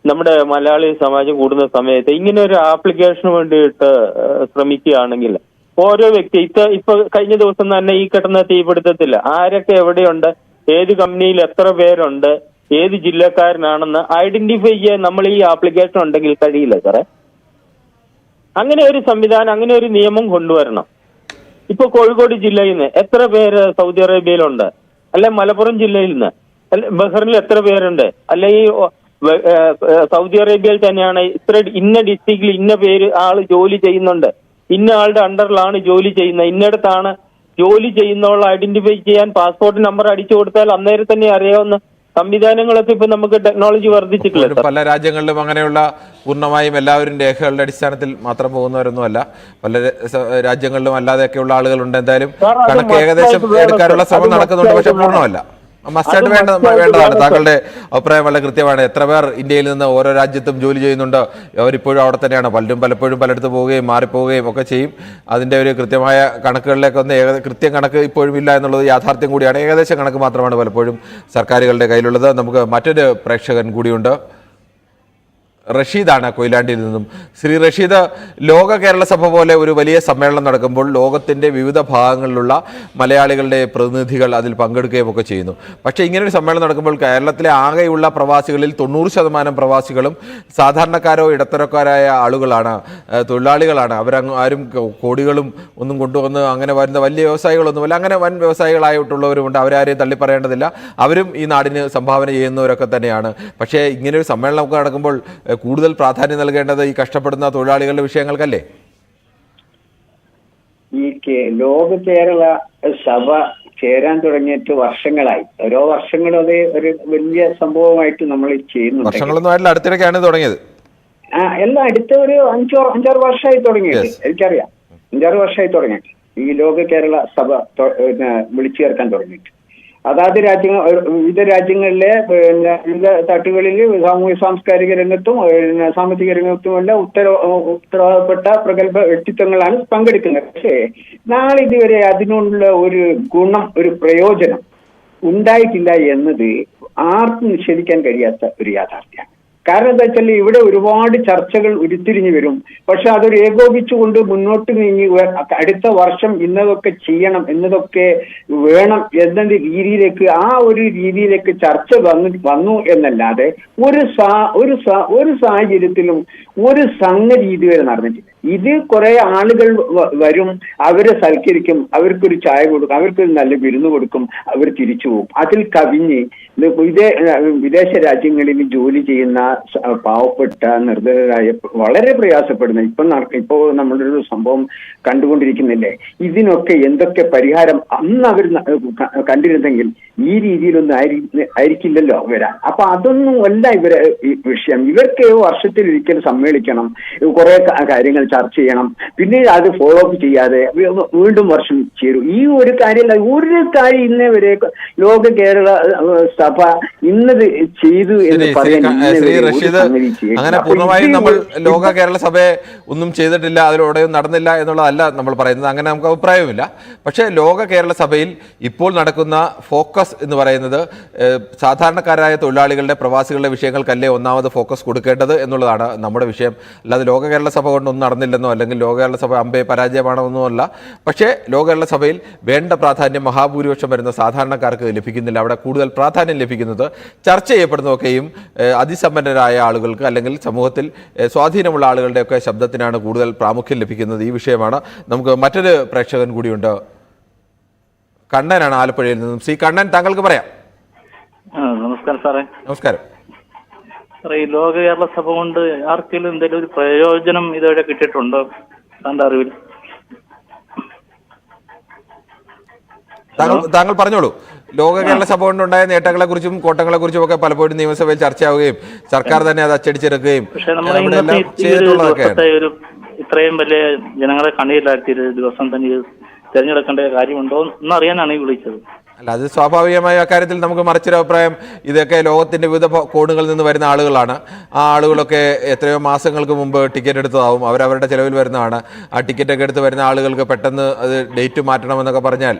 നമ്മുടെ മലയാളി സമാജം കൂടുന്ന സമയത്ത് ഇങ്ങനെ ഒരു ആപ്ലിക്കേഷന് വേണ്ടിയിട്ട് ശ്രമിക്കുകയാണെങ്കിൽ ഓരോ വ്യക്തി ഇപ്പൊ കഴിഞ്ഞ ദിവസം തന്നെ ഈ കിട്ടുന്ന തീപിടുത്തത്തില്ല ആരൊക്കെ എവിടെയുണ്ട്, ഏത് കമ്പനിയിൽ എത്ര പേരുണ്ട്, ഏത് ജില്ലക്കാരനാണെന്ന് ഐഡന്റിഫൈ ചെയ്യാൻ നമ്മൾ ഈ ആപ്ലിക്കേഷൻ ഉണ്ടെങ്കിൽ കഴിയില്ല സാറേ. അങ്ങനെ ഒരു സംവിധാനം, അങ്ങനെ ഒരു നിയമം കൊണ്ടുവരണം. ഇപ്പൊ കോഴിക്കോട് ജില്ലയിൽ നിന്ന് എത്ര പേര് സൗദി അറേബ്യയിലുണ്ട്, അല്ലെ മലപ്പുറം ജില്ലയിൽ നിന്ന്, അല്ലെ ബഹ്റിനിൽ എത്ര പേരുണ്ട്, അല്ലെ ഈ സൗദി അറേബ്യയിൽ തന്നെയാണ് ഇന്ന ഡിസ്ട്രിക്റ്റിൽ ഇന്ന പേര് ആള് ജോലി ചെയ്യുന്നുണ്ട്, ഇന്ന ആളുടെ അണ്ടറിലാണ് ജോലി ചെയ്യുന്നത്, ഇന്നടത്താണ് ജോലി ചെയ്യുന്നവളെ ഐഡന്റിഫൈ ചെയ്യാൻ പാസ്പോർട്ട് നമ്പർ അടിച്ചു കൊടുത്താൽ അന്നേരം തന്നെ അറിയാവുന്ന സംവിധാനങ്ങളൊക്കെ ഇപ്പൊ നമുക്ക് ടെക്നോളജി വർദ്ധിച്ചിട്ടില്ല. പല രാജ്യങ്ങളിലും അങ്ങനെയുള്ള പൂർണ്ണമായും എല്ലാവരും രേഖകളുടെ അടിസ്ഥാനത്തിൽ മാത്രം പോകുന്നവരൊന്നുമല്ല. പല രാജ്യങ്ങളിലും അല്ലാതെയൊക്കെയുള്ള ആളുകളുണ്ട്. എന്തായാലും കണക്ക് ഏകദേശം എടുക്കാനുള്ള ശ്രമം നടക്കുന്നുണ്ട്, പക്ഷെ പൂർണ്ണമല്ല. മസ്റ്റായിട്ട് വേണ്ടതാണ്. താങ്കളുടെ അഭിപ്രായം വളരെ കൃത്യമാണ്. എത്ര പേർ ഇന്ത്യയിൽ നിന്ന് ഓരോ രാജ്യത്തും ജോലി ചെയ്യുന്നുണ്ട്, അവരിപ്പോഴും അവിടെ തന്നെയാണ്. പലപ്പോഴും പലയിടത്ത് പോവുകയും മാറിപ്പോവുകയും ഒക്കെ ചെയ്യും. അതിൻ്റെ ഒരു കൃത്യമായ കണക്കുകളിലേക്കൊന്നും കൃത്യം കണക്ക് ഇപ്പോഴും ഇല്ല എന്നുള്ളത് യാഥാർത്ഥ്യം കൂടിയാണ്. ഏകദേശം കണക്ക് മാത്രമാണ് പലപ്പോഴും സർക്കാരുകളുടെ കയ്യിലുള്ളത്. നമുക്ക് മറ്റൊരു പ്രേക്ഷകൻ കൂടിയുണ്ട്. റഷീദാണ് കൊയിലാണ്ടിയിൽ നിന്നും. ശ്രീ റഷീദ്, ലോക കേരള സഭ പോലെ ഒരു വലിയ സമ്മേളനം നടക്കുമ്പോൾ ലോകത്തിൻ്റെ വിവിധ ഭാഗങ്ങളിലുള്ള മലയാളികളുടെ പ്രതിനിധികൾ അതിൽ പങ്കെടുക്കുകയും ഒക്കെ ചെയ്യുന്നു. പക്ഷേ ഇങ്ങനൊരു സമ്മേളനം നടക്കുമ്പോൾ കേരളത്തിലെ ആകെയുള്ള പ്രവാസികളിൽ 90% പ്രവാസികളും സാധാരണക്കാരോ ഇടത്തരക്കാരായ ആളുകളാണ്, തൊഴിലാളികളാണ്. ആരും കോടികളും ഒന്നും കൊണ്ടുവന്ന് അങ്ങനെ വരുന്ന വലിയ വ്യവസായികളൊന്നുമല്ല. അങ്ങനെ വൻ വ്യവസായികളായിട്ടുള്ളവരുമുണ്ട്, അവരാരെയും തള്ളിപ്പറയേണ്ടതില്ല. അവരും ഈ നാടിന് സംഭാവന ചെയ്യുന്നവരൊക്കെ തന്നെയാണ്. പക്ഷേ ഇങ്ങനൊരു സമ്മേളനമൊക്കെ നടക്കുമ്പോൾ കൂടുതൽ പ്രാധാന്യം നൽകേണ്ടത് ഈ കഷ്ടപ്പെടുന്ന തൊഴിലാളികളുടെ വിഷയങ്ങൾക്കല്ലേ? ഈ ലോക കേരള സഭ ചേരാൻ തുടങ്ങിയിട്ട് വർഷങ്ങളായി. ഓരോ വർഷങ്ങളും അത് ഒരു വലിയ സംഭവമായിട്ട് നമ്മൾ ചെയ്യുന്നുണ്ട്. വർഷങ്ങളൊന്നും ആയിട്ടില്ല, അടുത്തിടയ്ക്കാണ് തുടങ്ങിയത്. എല്ലാം അടുത്ത ഒരു 5-6 വർഷമായി തുടങ്ങിയിട്ട് എനിക്കറിയാം. 5-6 വർഷമായി തുടങ്ങിയിട്ട് ഈ ലോക കേരള സഭ വിളിച്ചു ചേർക്കാൻ തുടങ്ങിയിട്ട്. അതാത് വിവിധ രാജ്യങ്ങളിലെ വിവിധ തട്ടുകളിൽ സാമൂഹ്യ സാംസ്കാരിക രംഗത്തും സാമ്പത്തിക രംഗത്തുമെല്ലാം ഉത്തരവാദപ്പെട്ട പ്രഗത്ഭ വ്യക്തിത്വങ്ങളാണ് പങ്കെടുക്കുന്നത്. പക്ഷേ നാളെ ഇതുവരെ അതിനുള്ള ഒരു ഗുണം, ഒരു പ്രയോജനം ഉണ്ടായിട്ടില്ല എന്നത് ആർക്കും നിഷേധിക്കാൻ കഴിയാത്ത ഒരു യാഥാർത്ഥ്യമാണ്. കാരണം എന്താ വെച്ചാൽ ഇവിടെ ഒരുപാട് ചർച്ചകൾ ഉരുത്തിരിഞ്ഞു വരും. പക്ഷെ അതൊരു ഏകോപിച്ചുകൊണ്ട് മുന്നോട്ട് നീങ്ങി അടുത്ത വർഷം ഇന്നതൊക്കെ ചെയ്യണം, ഇന്നതൊക്കെ വേണം എന്ന രീതിയിലേക്ക് ഒരു രീതിയിലേക്ക് ചർച്ച വന്നു എന്നല്ലാതെ ഒരു സാഹചര്യത്തിലും ഒരു സംഗതി ഇതുവരെ നടന്നിട്ടില്ല. ഇത് കുറെ ആളുകൾ വരും, അവരെ സൽക്കരിക്കും, അവർക്കൊരു ചായ കൊടുക്കും, അവർക്കൊരു നല്ല വിരുന്ന് കൊടുക്കും, അവർ തിരിച്ചു പോകും. അതിൽ കവിഞ്ഞ് വിദേശ രാജ്യങ്ങളിൽ ജോലി ചെയ്യുന്ന പാവപ്പെട്ട നിർധനരായ വളരെ പ്രയാസപ്പെടുന്ന ഇപ്പോ നമ്മളൊരു സംഭവം കണ്ടുകൊണ്ടിരിക്കുന്നില്ലേ, ഇതിനൊക്കെ എന്തൊക്കെ പരിഹാരം അന്ന് അവർ കണ്ടിരുന്നെങ്കിൽ ഈ രീതിയിലൊന്നും ആയിരിക്കില്ലല്ലോ വരാൻ. അപ്പൊ അതൊന്നും അല്ല ഇവരെ ഈ വിഷയം. ഇവർക്ക് വർഷത്തിൽ ഒരിക്കൽ സമ്മേളിക്കണം, കുറെ കാര്യങ്ങൾ ചർച്ച ചെയ്യണം, പിന്നീട് അത് ഫോളോ അപ്പ് ചെയ്യാതെ വീണ്ടും വർഷം ചേരും. ഈ ഒരു കാര്യമല്ല, ഒരു കാര്യം ഇന്നേ വരെ ലോക കേരള സഭ ഇന്നത് ചെയ്തു എന്ന് പറയാൻ അങ്ങനെ പൂർണ്ണമായും നമ്മൾ ലോക കേരള സഭയെ ഒന്നും ചെയ്തിട്ടില്ല, അതിലൂടെയും നടന്നില്ല എന്നുള്ളതല്ല നമ്മൾ പറയുന്നത്. അങ്ങനെ നമുക്ക് അഭിപ്രായവുമില്ല. പക്ഷേ ലോക കേരള സഭയിൽ ഇപ്പോൾ നടക്കുന്ന ഫോക്കസ് എന്ന് പറയുന്നത് സാധാരണക്കാരായ തൊഴിലാളികളുടെ, പ്രവാസികളുടെ വിഷയങ്ങൾക്കല്ലേ ഒന്നാമത് ഫോക്കസ് കൊടുക്കേണ്ടത് എന്നുള്ളതാണ് നമ്മുടെ വിഷയം. അല്ലാതെ ലോക കേരള സഭ കൊണ്ടൊന്നും നടന്നില്ലെന്നോ അല്ലെങ്കിൽ ലോക കേരള സഭ അമ്പേ പരാജയമാണെന്നോ അല്ല. പക്ഷേ ലോക കേരള സഭയിൽ വേണ്ട പ്രാധാന്യം മഹാഭൂരിപക്ഷം വരുന്ന സാധാരണക്കാർക്ക് ലഭിക്കുന്നില്ല. അവിടെ കൂടുതൽ പ്രാധാന്യം ലഭിക്കുന്നത് ചർച്ച ചെയ്യപ്പെടുന്നതൊക്കെയും അതിസമ്പന്നരായ ആളുകൾക്ക് അല്ലെങ്കിൽ സമൂഹത്തിൽ സ്വാധീനമുള്ള ആളുകളുടെയൊക്കെ ശബ്ദത്തിനാണ് കൂടുതൽ പ്രാമുഖ്യം ലഭിക്കുന്നത്. ഈ വിഷയമാണ്. നമുക്ക് മറ്റൊരു പ്രേക്ഷകൻ കൂടിയുണ്ട്. കണ്ണനാണ് ആലപ്പുഴയിൽ നിന്നും. ശ്രീ കണ്ണൻ, താങ്കൾക്ക് പറയാം. നമസ്കാരം സാറേ. നമസ്കാരം സാറേ, ഈ ലോക കേരള സഭ കൊണ്ട് ആർക്കെങ്കിലും എന്തെങ്കിലും ഒരു പ്രയോജനം ഇതുവരെ കിട്ടിയിട്ടുണ്ടോ താങ്കളുടെ അറിവിൽ? താങ്കൾ പറഞ്ഞോളൂ. ലോക കേരള സഭ കൊണ്ടുണ്ടായ നേട്ടങ്ങളെ കുറിച്ചും കോട്ടങ്ങളെ കുറിച്ചും ഒക്കെ പലപ്പോഴും നിയമസഭയിൽ ചർച്ചയാവുകയും സർക്കാർ തന്നെ അത് അച്ചടിച്ചെടുക്കുകയും ഇത്രയും വലിയ ജനങ്ങളെ കണ്ണീരിലാഴ്ത്തിയ ദിവസം തന്നെ തെരഞ്ഞെടുക്കേണ്ട കാര്യമുണ്ടോ എന്നറിയാനാണ് ഈ വിളിച്ചത്. അല്ല, അത് സ്വാഭാവികമായ അക്കാര്യത്തിൽ നമുക്ക് മറിച്ചൊരു അഭിപ്രായം. ഇതൊക്കെ ലോകത്തിന്റെ വിവിധ കോണുകളിൽ നിന്ന് വരുന്ന ആളുകളാണ്. ആ ആളുകളൊക്കെ എത്രയോ മാസങ്ങൾക്ക് മുമ്പ് ടിക്കറ്റ് എടുത്തതാവും, അവരവരുടെ ചിലവിൽ വരുന്നതാണ്. ആ ടിക്കറ്റൊക്കെ എടുത്ത് വരുന്ന ആളുകൾക്ക് പെട്ടെന്ന് അത് ഡേറ്റ് മാറ്റണമെന്നൊക്കെ പറഞ്ഞാൽ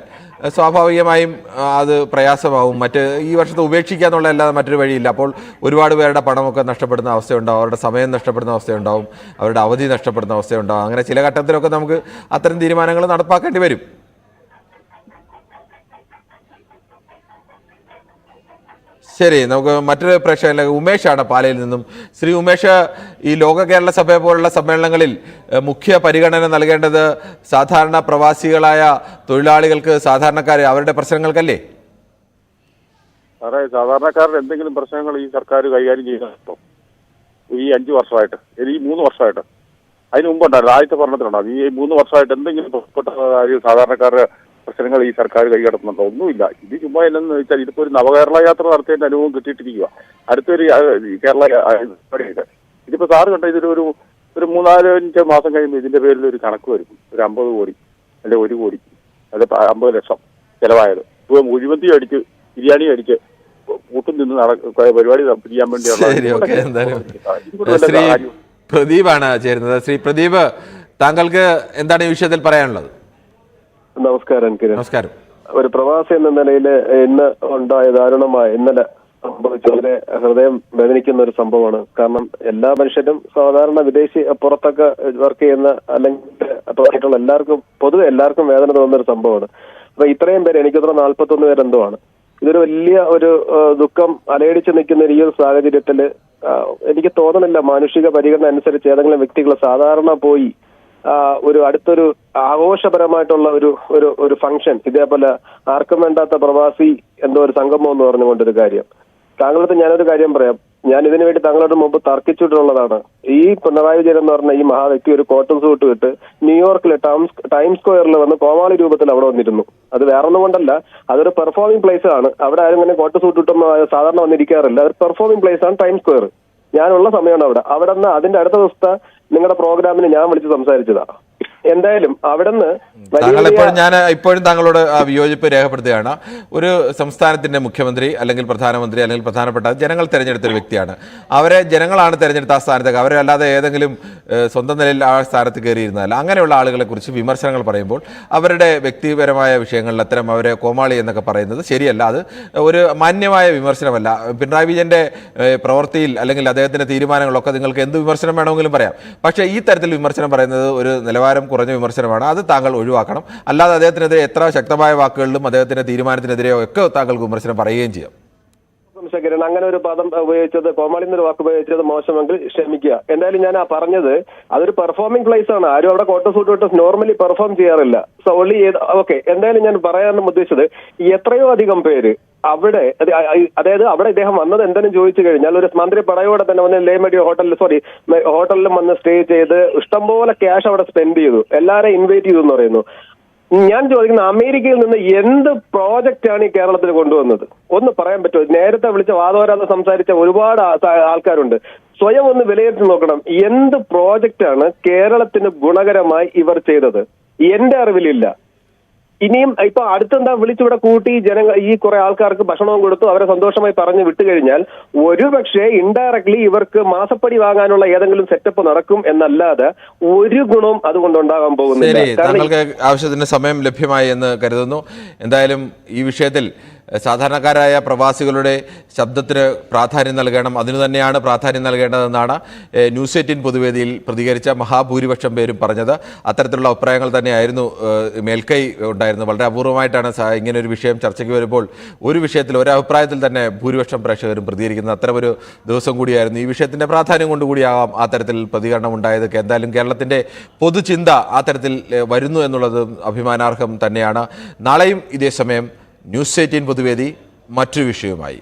സ്വാഭാവികമായും അത് പ്രയാസമാവും. ഈ വർഷത്തെ ഉപേക്ഷിക്കുക എന്നുള്ളതല്ലാതെ മറ്റൊരു വഴിയില്ല. അപ്പോൾ ഒരുപാട് പേരുടെ പണമൊക്കെ നഷ്ടപ്പെടുന്ന അവസ്ഥയുണ്ടാവും, അവരുടെ സമയം നഷ്ടപ്പെടുന്ന അവസ്ഥയുണ്ടാവും, അവരുടെ അവധി നഷ്ടപ്പെടുന്ന അവസ്ഥയുണ്ടാവും. അങ്ങനെ ചില ഘട്ടത്തിലൊക്കെ നമുക്ക് അത്തരം തീരുമാനങ്ങൾ നടപ്പാക്കേണ്ടി വരും. ശരി, നമുക്ക് മറ്റൊരു പ്രേക്ഷകനിലേക്ക്. ഉമേഷാണ് പാലയിൽ നിന്നും. ശ്രീ ഉമേഷ്, ഈ ലോക കേരള സഭ പോലുള്ള സമ്മേളനങ്ങളിൽ മുഖ്യ പരിഗണന നൽകേണ്ടത് സാധാരണ പ്രവാസികളായ തൊഴിലാളികൾക്ക്, സാധാരണക്കാർ അവരുടെ പ്രശ്നങ്ങൾക്കല്ലേ? സാറേ, സാധാരണക്കാരുടെ എന്തെങ്കിലും പ്രശ്നങ്ങൾ ഈ സർക്കാർ കൈകാര്യം ചെയ്യുന്നുണ്ടോ ഈ 5 വർഷമായിട്ട്, ഈ 3 വർഷമായിട്ട്? അതിന് മുമ്പുണ്ടായിരുന്നു, ആദ്യത്തെ ഭരണത്തിലുണ്ടായിരുന്നു. ഈ 3 വർഷമായിട്ട് എന്തെങ്കിലും പ്രശ്നപ്പെട്ട കാര്യം സാധാരണക്കാരുടെ പ്രശ്നങ്ങൾ ഈ സർക്കാർ കൈകടത്തുന്നുണ്ടോ? ഒന്നുമില്ല. ഇത് ചുമ്മാ എന്നു വെച്ചാൽ ഇതിപ്പോ ഒരു നവകേരള യാത്ര നടത്തേണ്ട അനുഭവം കിട്ടിയിട്ടിരിക്കുക. അടുത്തൊരു കേരള ഇതിപ്പോ സാറ് കണ്ട ഇതൊരു 3-4 മാസം കഴിയുമ്പോൾ ഇതിന്റെ പേരിൽ ഒരു കണക്ക് വരും. ഒരു 50 കോടി അല്ലെ 1 കോടി, അത് 50 ലക്ഷം ചെലവായത്. ഇപ്പൊ മുഴുവന്തി അടിച്ച് ബിരിയാണി അടിച്ച് കൂട്ടും നിന്ന് പരിപാടി ചെയ്യാൻ വേണ്ടിയുള്ള. പ്രദീപാണ് ചേരുന്നത്. ശ്രീ പ്രദീപ്, താങ്കൾക്ക് എന്താണ് ഈ വിഷയത്തിൽ പറയാനുള്ളത്? നമസ്കാരം. നമസ്കാരം. ഒരു പ്രവാസി എന്ന നിലയിൽ ഇന്ന് ഉണ്ടായ ദാരുണമായ ഇന്നലെ സംഭവിച്ചതിനെ ഹൃദയം വേദനിക്കുന്ന ഒരു സംഭവമാണ്. കാരണം എല്ലാ മനുഷ്യരും സാധാരണ വിദേശി പുറത്തൊക്കെ വർക്ക് ചെയ്യുന്ന അല്ലെങ്കിൽ എല്ലാവർക്കും പൊതുവെ എല്ലാവർക്കും വേദന തോന്നുന്ന ഒരു സംഭവമാണ്. അപ്പൊ ഇത്രയും പേര്, എനിക്കിത്ര 41 പേരെന്തോ ആണ്. ഇതൊരു വലിയ ഒരു ദുഃഖം അലയടിച്ച് നിൽക്കുന്ന ഈ ഒരു സാഹചര്യത്തിൽ എനിക്ക് തോന്നണില്ല മാനുഷിക പരിഗണന അനുസരിച്ച് ഏതെങ്കിലും വ്യക്തികൾ സാധാരണ പോയി ഒരു അടുത്തൊരു ആഘോഷപരമായിട്ടുള്ള ഒരു ഫംഗ്ഷൻ ഇതേപോലെ ആർക്കും വേണ്ടാത്ത പ്രവാസി എന്തോ ഒരു സംഗമം എന്ന് പറഞ്ഞുകൊണ്ടൊരു കാര്യം. താങ്കളടുത്ത് ഞാനൊരു കാര്യം പറയാം. ഞാൻ ഇതിനു വേണ്ടി താങ്കളുടെ മുമ്പ് തർക്കിച്ചിട്ടുള്ളതാണ്. ഈ പിണറായി വിജയൻ എന്ന് പറഞ്ഞ ഈ മഹാവ്യക്തി ഒരു കോട്ടൺ സൂട്ട് ഇട്ട് ന്യൂയോർക്കിലെ ടൈം സ്ക്വയറിൽ വന്ന് കോമാളി രൂപത്തിൽ അവിടെ വന്നിരുന്നു. അത് വേറൊന്നും കൊണ്ടല്ല, അതൊരു പെർഫോമിംഗ് പ്ലേസ് ആണ്. അവിടെ ആരും ഇങ്ങനെ കോട്ടൺ സൂട്ട് ഇട്ടൊന്നും സാധാരണ വന്നിരിക്കാറില്ല. ഒരു പെർഫോമിംഗ് പ്ലേസ് ആണ് ടൈം സ്ക്വയർ. ഞാനുള്ള സമയമാണ് അവിടെ നിന്ന് അതിന്റെ അടുത്ത ദിവസത്തെ നിങ്ങളുടെ പ്രോഗ്രാമിന് ഞാൻ വിളിച്ച് സംസാരിച്ചതാ. എന്തായാലും അവിടെ നിന്ന് ഞാൻ ഇപ്പോഴും താങ്കളോട് വിയോജിപ്പ് രേഖപ്പെടുത്തുകയാണ്. ഒരു സംസ്ഥാനത്തിന്റെ മുഖ്യമന്ത്രി അല്ലെങ്കിൽ പ്രധാനമന്ത്രി അല്ലെങ്കിൽ പ്രധാനപ്പെട്ട ജനങ്ങൾ തിരഞ്ഞെടുത്തൊരു വ്യക്തിയാണ്. അവരെ ജനങ്ങളാണ് തിരഞ്ഞെടുത്ത ആ സ്ഥാനത്തേക്ക്. അവരെ അല്ലാതെ ഏതെങ്കിലും സ്വന്തം നിലയിൽ ആ സ്ഥാനത്ത് കയറിയിരുന്നതല്ല. അങ്ങനെയുള്ള ആളുകളെ കുറിച്ച് വിമർശനങ്ങൾ പറയുമ്പോൾ അവരുടെ വ്യക്തിപരമായ വിഷയങ്ങളിൽ അത്തരം അവരെ കോമാളി എന്നൊക്കെ പറയുന്നത് ശരിയല്ല. അത് ഒരു മാന്യമായ വിമർശനമല്ല. പിണറായി വിജയന്റെ പ്രവൃത്തിയിൽ അല്ലെങ്കിൽ അദ്ദേഹത്തിന്റെ തീരുമാനങ്ങളൊക്കെ നിങ്ങൾക്ക് എന്ത് വിമർശനം വേണമെങ്കിലും പറയാം. പക്ഷേ ഈ തരത്തിൽ വിമർശനം പറയുന്നത് ഒരു നിലവാരം കുറഞ്ഞ വിമർശനമാണ്. അത് താങ്കൾ ഒഴിവാക്കണം. അല്ലാതെ അദ്ദേഹത്തിനെതിരെ എത്ര ശക്തമായ വാക്കുകളിലും അദ്ദേഹത്തിന്റെ തീരുമാനത്തിനെതിരെയോ ഒക്കെ താങ്കൾക്ക് വിമർശനം പറയുകയും ചെയ്യാം. അങ്ങനെ ഒരു പദം ഉപയോഗിച്ചത്, കോമാളി എന്നൊരു വാക്ക് ഉപയോഗിച്ചത് മോശമെങ്കിൽ ക്ഷമിക്കുക. എന്തായാലും ഞാൻ പറഞ്ഞത് അതൊരു പെർഫോമിംഗ് പ്ലേസ് ആണ്. ആരും അവിടെ കോട്ട സൂട്ട് ഇട്ട് നോർമലി പെർഫോം ചെയ്യാറില്ല. So only okay. എന്തായാലും ഞാൻ പറയാൻ ഉദ്ദേശിച്ചത് എത്രയോ അധികം പേര് അവിടെ, അതായത് അവിടെ ഇദ്ദേഹം വന്നത് എന്തെങ്കിലും ചോദിച്ചു കഴിഞ്ഞാൽ ഒരു മന്ത്രി പടയോടെ തന്നെ വന്ന് ലേമഡിയോ ഹോട്ടലിലും വന്ന് സ്റ്റേ ചെയ്ത് ഇഷ്ടംപോലെ ക്യാഷ് അവിടെ സ്പെൻഡ് ചെയ്തു. എല്ലാവരെയും ഇൻവൈറ്റ് ചെയ്തു എന്ന് പറയുന്നു. ഞാൻ ചോദിക്കുന്ന അമേരിക്കയിൽ നിന്ന് എന്ത് പ്രോജക്റ്റാണ് ഈ കേരളത്തിൽ കൊണ്ടുവന്നത് ഒന്ന് പറയാൻ പറ്റുമോ? നേരത്തെ വിളിച്ച വാദോരാതെ സംസാരിച്ച ഒരുപാട് ആൾക്കാരുണ്ട്. സ്വയം ഒന്ന് വിലയിരുത്തി നോക്കണം. എന്ത് പ്രോജക്റ്റാണ് കേരളത്തിന് ഗുണകരമായി ഇവർ ചെയ്തത്? എന്റെ അറിവിലില്ല. ഇനിയും ഇപ്പൊ അടുത്തെന്താ വിളിച്ചിവിടെ കൂട്ടി ഈ കുറെ ആൾക്കാർക്ക് ഭക്ഷണവും കൊടുത്തു അവരെ സന്തോഷമായി പറഞ്ഞു വിട്ടുകഴിഞ്ഞാൽ ഒരുപക്ഷെ ഇൻഡയറക്ട്ലി ഇവർക്ക് മാസപ്പടി വാങ്ങാനുള്ള ഏതെങ്കിലും സെറ്റപ്പ് നടക്കും എന്നല്ലാതെ ഒരു ഗുണവും അതുകൊണ്ടുണ്ടാകാൻ പോകുന്നില്ല. താങ്കൾക്ക് ആവശ്യത്തിന് സമയം ലഭ്യമായി എന്ന് കരുതുന്നു. എന്തായാലും ഈ വിഷയത്തിൽ സാധാരണക്കാരായ പ്രവാസികളുടെ ശബ്ദത്തിന് പ്രാധാന്യം നൽകണം, അതിനു തന്നെയാണ് പ്രാധാന്യം നൽകേണ്ടതെന്നാണ് ന്യൂസ് 18 പൊതുവേദിയിൽ പ്രതികരിച്ച മഹാഭൂരിപക്ഷം പേരും പറഞ്ഞത്. അത്തരത്തിലുള്ള അഭിപ്രായങ്ങൾ തന്നെയായിരുന്നു മേൽക്കൈ ഉണ്ടായിരുന്നത്. വളരെ അപൂർവമായിട്ടാണ് ഇങ്ങനെ ഒരു വിഷയം ചർച്ചയ്ക്ക് വരുമ്പോൾ ഒരു വിഷയത്തിൽ ഒരഭിപ്രായത്തിൽ തന്നെ ഭൂരിപക്ഷം പ്രേക്ഷകരും പ്രതികരിക്കുന്നത്. അത്തരമൊരു ദിവസം കൂടിയായിരുന്നു. ഈ വിഷയത്തിൻ്റെ പ്രാധാന്യം കൊണ്ടുകൂടിയാവാം ആ തരത്തിൽ പ്രതികരണം ഉണ്ടായത്. എന്തായാലും കേരളത്തിൻ്റെ പൊതുചിന്ത ആ തരത്തിൽ വരുന്നു എന്നുള്ളത് അഭിമാനാർഹം തന്നെയാണ്. നാളെയും ഇതേ സമയം ന്യൂസ് 18 പൊതുവേദി മറ്റൊരു വിഷയവുമായി.